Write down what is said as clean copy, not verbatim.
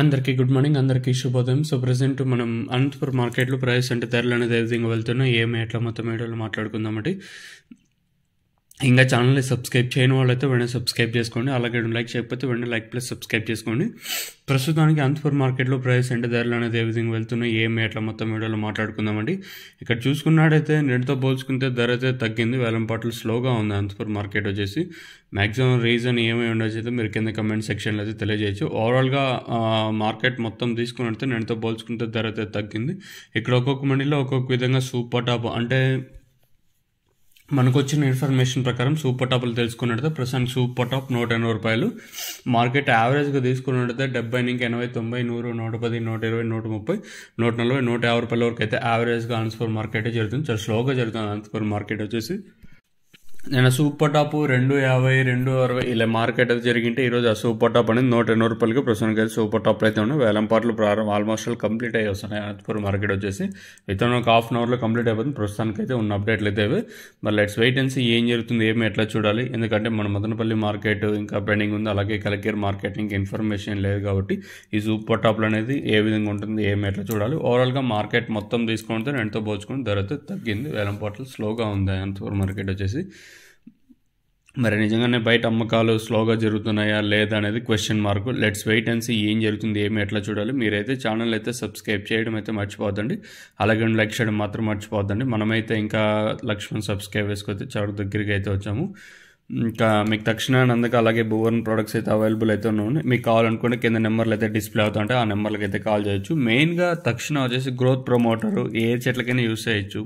అందరికీ good morning, అందరికీ శుభోదయం. సో ప్రజెంట్ మనం అనంతపురం మార్కెట్లో ప్రైస్ అంటే ధరలు అనేది ఏ విధంగా వెళ్తున్నాయి, ఏమి ఎట్లా మొత్తం వీడియోలో మాట్లాడుకుందామండి. ఇంకా ఛానల్ని సబ్స్క్రైబ్ చేయని వాళ్ళైతే వెంటనే సబ్స్క్రైబ్ చేసుకోండి. అలాగే లైక్ చేయకపోతే వెంటనే లైక్ ప్లస్ సబ్స్క్రైబ్ చేసుకోండి. ప్రస్తుతానికి అనంతపురం మార్కెట్లో ప్రైస్ అంటే ధరలు అనేది ఏ విధంగా వెళ్తున్నాయి, ఏమి ఎట్లా మొత్తం వీడియోలో మాట్లాడుకుందామండి. ఇక్కడ చూసుకున్నాడైతే నేటితో పోల్చుకుంటే ధర అయితే తగ్గింది, వేలం పాటలు స్లోగా ఉంది అనంతపురం మార్కెట్ వచ్చేసి. మ్యాక్సిమం రీజన్ ఏమై ఉండొచ్చు అయితే మీరు కింద కమెంట్ సెక్షన్లో అయితే తెలియజేయచ్చు. ఓవరాల్గా మార్కెట్ మొత్తం తీసుకున్నట్టు నేటితో పోల్చుకుంటే ధర అయితే తగ్గింది. ఇక్కడ ఒక్కొక్క మండీలో ఒక్కొక్క విధంగా సూపర్ టాప్ అంటే మనకు వచ్చిన ఇన్ఫర్మేషన్ ప్రకారం సూపర్ టాప్లు తెలుసుకున్నట్టయితే ప్రస్తుతానికి సూపర్ టాప్ 180 రూపాయలు. మార్కెట్ యావరేజ్గా తీసుకున్నట్టయితే 70 నుంచి 80, 90, 100, 110, 120, 130, 140, 150 రూపాయల వరకు అయితే యావరేజ్గా అనంతపురం మార్కెట్ జరుగుతుంది. చాలా స్లోగా జరుగుతుంది అనంతపురం మార్కెట్ వచ్చేసి. నేను సూపర్ టాప్ 250, 260 ఇలా మార్కెట్ అయితే జరిగింటే ఈరోజు ఆ సూపర్ టాప్ అనేది 180 రూపాయలకి ప్రస్తుతానికి అయితే సూపర్ టాప్లు అయితే ఉన్నాయి. వేలం పాటలు ఆల్మోస్ట్ కంప్లీట్ అయ్యి వస్తున్నాయి అనంతపురం మార్కెట్ వచ్చేసి. విత్ ఒక హాఫ్ అన్ అవర్లో కంప్లీట్ అయిపోతుంది. ప్రస్తుతానికి అయితే ఉన్న అప్డేట్లు అయితే మరి లెట్స్ వెయిట్ అండ్ సీ ఏం జరుగుతుంది, ఏమి ఎట్లా చూడాలి. ఎందుకంటే మన మదనపల్లి మార్కెట్ ఇంకా పెండింగ్ ఉంది, అలాగే కలకేర్ మార్కెట్ ఇంకా ఇన్ఫర్మేషన్ లేదు కాబట్టి ఈ సూపర్ టాప్లు అనేది ఏ విధంగా ఉంటుంది, ఏమి ఎట్లా చూడాలి. ఓవరాల్గా మార్కెట్ మొత్తం తీసుకుంటే రెండుతో పోల్చుకుని ధర అయితే తగ్గింది. వేలం పాటలు స్లోగా ఉంది అనంతపురం మార్కెట్ వచ్చేసి. మరి నిజంగానే బయట అమ్మకాలు స్లోగా జరుగుతున్నాయా లేదా అనేది question mark. Let's wait and see ఏం జరుగుతుంది, ఏమి ఎట్లా చూడాలి. మీరైతే ఛానల్ అయితే సబ్స్క్రైబ్ చేయడం అయితే మర్చిపోద్దండి. అలాగే లైక్ చేయడం మాత్రం మర్చిపోద్దండి. మనమైతే ఇంకా 1,00,000 సబ్స్క్రైబర్స్కి అయితే చాలా దగ్గరికి అయితే వచ్చాము. ఇంకా మీకు తక్షణ అందుకు అలాగే భువన్ ప్రొడక్ట్స్ అయితే అవైలబుల్ అయితే ఉన్నాయి. మీకు కావాలనుకుంటే కింద నెంబర్లు అయితే డిస్ప్లే అవుతుంటే ఆ నెంబర్లకి అయితే కాల్ చేయొచ్చు. మెయిన్గా తక్షణ వచ్చేసి గ్రోత్ ప్రమోటర్ ఏ చెట్లకైనా యూస్ చేయొచ్చు.